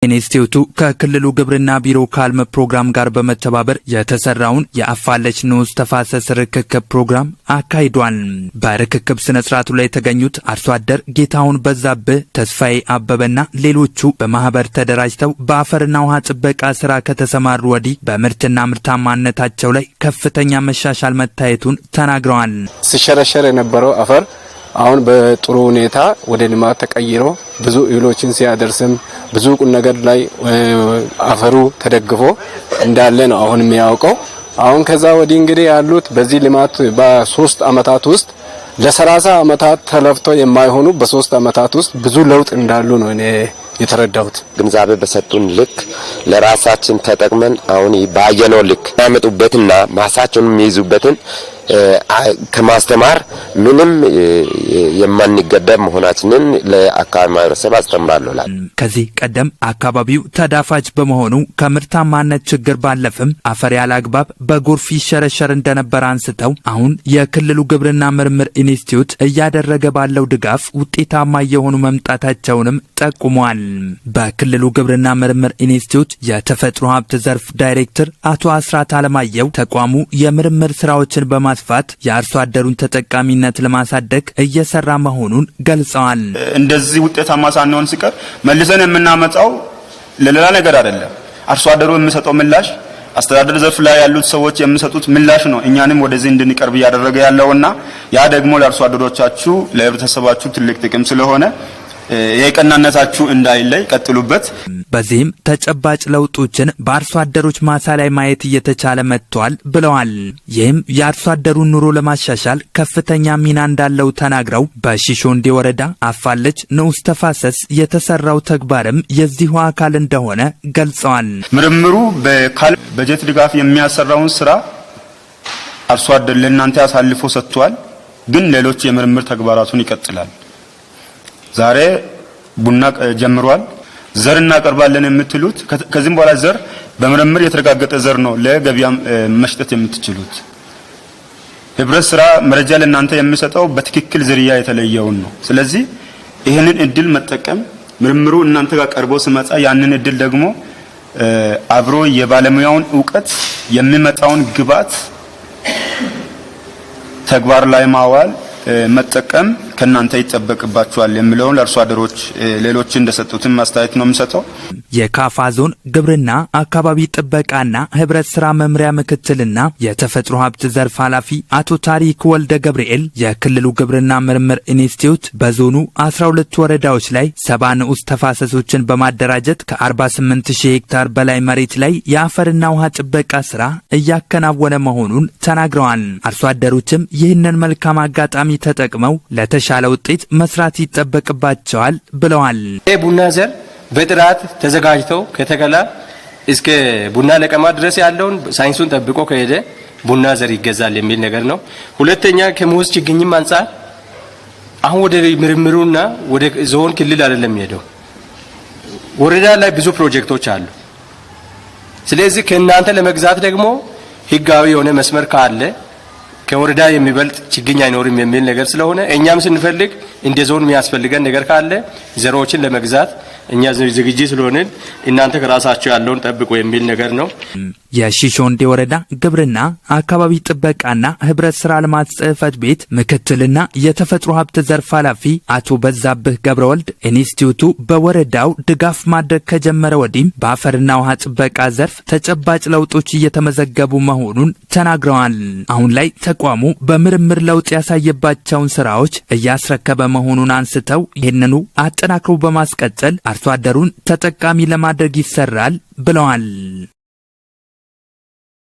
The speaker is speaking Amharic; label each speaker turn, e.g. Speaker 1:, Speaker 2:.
Speaker 1: ኢንስቲትዩቱ ከክልሉ ግብርና ቢሮ ካልም ፕሮግራም ጋር በመተባበር የተሰራውን የአፋለች ንዑስ ተፋሰስ ርክክብ ፕሮግራም አካሂዷል። በርክክብ ስነ ስርዓቱ ላይ የተገኙት አርሶ አደር ጌታሁን በዛብህ፣ ተስፋዬ አበበና ሌሎቹ በማህበር ተደራጅተው በአፈርና ውሃ ጥበቃ ስራ ከተሰማሩ ወዲህ በምርትና ምርታማነታቸው ላይ ከፍተኛ መሻሻል መታየቱን ተናግረዋል።
Speaker 2: ሲሸረሸር የነበረው አፈር አሁን በጥሩ ሁኔታ ወደ ልማት ተቀይሮ ብዙ እህሎችን ሲያደርስም ብዙ ቁም ነገር ላይ አፈሩ ተደግፎ እንዳለ ነው አሁን የሚያውቀው። አሁን ከዛ ወዲህ እንግዲህ ያሉት በዚህ ልማት በ3 አመታት ውስጥ ለ30 አመታት ተለፍቶ የማይሆኑ በ3 አመታት ውስጥ ብዙ ለውጥ እንዳሉ ነው እኔ የተረዳሁት።
Speaker 3: ግንዛቤ በሰጡን ልክ ለራሳችን ተጠቅመን አሁን ባየነው ልክ ያመጡበትና ማሳቸውን የሚይዙበትን ከማስተማር ምንም የማንገደብ መሆናችንን ለአካባቢ ማህበረሰብ አስተምራለሁ።
Speaker 1: ከዚህ ቀደም አካባቢው ተዳፋች በመሆኑ ከምርታማነት ችግር ባለፈም አፈር ያለ አግባብ በጎርፍ ይሸረሸር እንደነበር አንስተው አሁን የክልሉ ግብርና ምርምር ኢንስቲትዩት እያደረገ ባለው ድጋፍ ውጤታማ የሆኑ መምጣታቸውንም ጠቁመዋል። በክልሉ ግብርና ምርምር ኢንስቲትዩት የተፈጥሮ ሀብት ዘርፍ ዳይሬክተር አቶ አስራት አለማየሁ ተቋሙ የምርምር ስራዎችን በማስፋት የአርሶ አደሩን ተጠቃሚነት ለማሳደግ እየሰራ መሆኑን ገልጸዋል።
Speaker 4: እንደዚህ ውጤታማ ሳንሆን ሲቀር መልሰን የምናመጣው ለሌላ ነገር አይደለም። አርሶ አደሩ የሚሰጠው ምላሽ፣ አስተዳደር ዘርፍ ላይ ያሉት ሰዎች የሚሰጡት ምላሽ ነው እኛንም ወደዚህ እንድንቀርብ እያደረገ ያለውና ያ ደግሞ ለአርሶ አደሮቻችሁ ለህብረተሰባችሁ ትልቅ ጥቅም ስለሆነ የቀናነታችሁ እንዳይለይ ቀጥሉበት።
Speaker 1: በዚህም ተጨባጭ ለውጦችን በአርሶ አደሮች ማሳ ላይ ማየት እየተቻለ መጥቷል ብለዋል። ይህም የአርሶ አደሩን ኑሮ ለማሻሻል ከፍተኛ ሚና እንዳለው ተናግረው በሺሾንዴ ወረዳ አፋለች ንዑስ ተፋሰስ የተሰራው ተግባርም የዚሁ አካል እንደሆነ ገልጸዋል።
Speaker 4: ምርምሩ በካል በጀት ድጋፍ የሚያሰራውን ስራ አርሶ አደር ለእናንተ አሳልፎ ሰጥቷል። ግን ሌሎች የምርምር ተግባራቱን ይቀጥላል። ዛሬ ቡና ጀምሯል። ዘር እናቀርባለን የምትሉት ከዚህም በኋላ ዘር በምርምር የተረጋገጠ ዘር ነው ለገበያ መሽጠት የምትችሉት። ህብረት ስራ መረጃ ለእናንተ የሚሰጠው በትክክል ዝርያ የተለየውን ነው። ስለዚህ ይህንን እድል መጠቀም ምርምሩ እናንተ ጋር ቀርቦ ሲመጣ ያንን እድል ደግሞ አብሮ የባለሙያውን ዕውቀት የሚመጣውን ግብዓት ተግባር ላይ ማዋል መጠቀም ከናንተ ይጠበቅባቸዋል የሚለውን ለአርሶ አደሮች ሌሎች እንደሰጡትም ማስተያየት ነው የምሰጠው።
Speaker 1: የካፋ ዞን ግብርና አካባቢ ጥበቃና ህብረት ስራ መምሪያ ምክትልና የተፈጥሮ ሀብት ዘርፍ ኃላፊ አቶ ታሪክ ወልደ ገብርኤል የክልሉ ግብርና ምርምር ኢንስቲትዩት በዞኑ 12 ወረዳዎች ላይ 70 ንዑስ ተፋሰሶችን በማደራጀት ከ48000 ሄክታር በላይ መሬት ላይ የአፈርና ውሃ ጥበቃ ስራ እያከናወነ መሆኑን ተናግረዋል። አርሶ አደሮችም ይህንን መልካም አጋጣሚ ተጠቅመው ለተሻለ ውጤት መስራት ይጠበቅባቸዋል ብለዋል።
Speaker 5: ቡና ዘር በጥራት ተዘጋጅተው ከተከላ እስከ ቡና ለቀማ ድረስ ያለውን ሳይንሱን ጠብቆ ከሄደ ቡና ዘር ይገዛል የሚል ነገር ነው። ሁለተኛ ከሙዝ ችግኝም አንፃር አሁን ወደ ምርምሩና ወደ ዞን ክልል አይደለም ሄደው ወረዳ ላይ ብዙ ፕሮጀክቶች አሉ። ስለዚህ ከእናንተ ለመግዛት ደግሞ ህጋዊ የሆነ መስመር ካለ ከወረዳ የሚበልጥ ችግኝ አይኖርም የሚል ነገር ስለሆነ እኛም ስንፈልግ እንደ ዞን የሚያስፈልገን ነገር ካለ ዘሮችን ለመግዛት እኛ ዝግጁ ስለሆንን እናንተ ከራሳችሁ ያለውን ጠብቁ የሚል ነገር ነው።
Speaker 1: የሺሾንዴ ወረዳ ግብርና አካባቢ ጥበቃና ህብረት ስራ ልማት ጽሕፈት ቤት ምክትልና የተፈጥሮ ሀብት ዘርፍ ኃላፊ አቶ በዛብህ ገብረወልድ ኢንስቲትዩቱ በወረዳው ድጋፍ ማድረግ ከጀመረ ወዲህ በአፈርና ውሃ ጥበቃ ዘርፍ ተጨባጭ ለውጦች እየተመዘገቡ መሆኑን ተናግረዋል። አሁን ላይ ተቋሙ በምርምር ለውጥ ያሳየባቸውን ስራዎች እያስረከበ መሆኑን አንስተው ይህንኑ አጠናክሮ በማስቀጠል አርሶ አደሩን ተጠቃሚ ለማድረግ ይሰራል ብለዋል።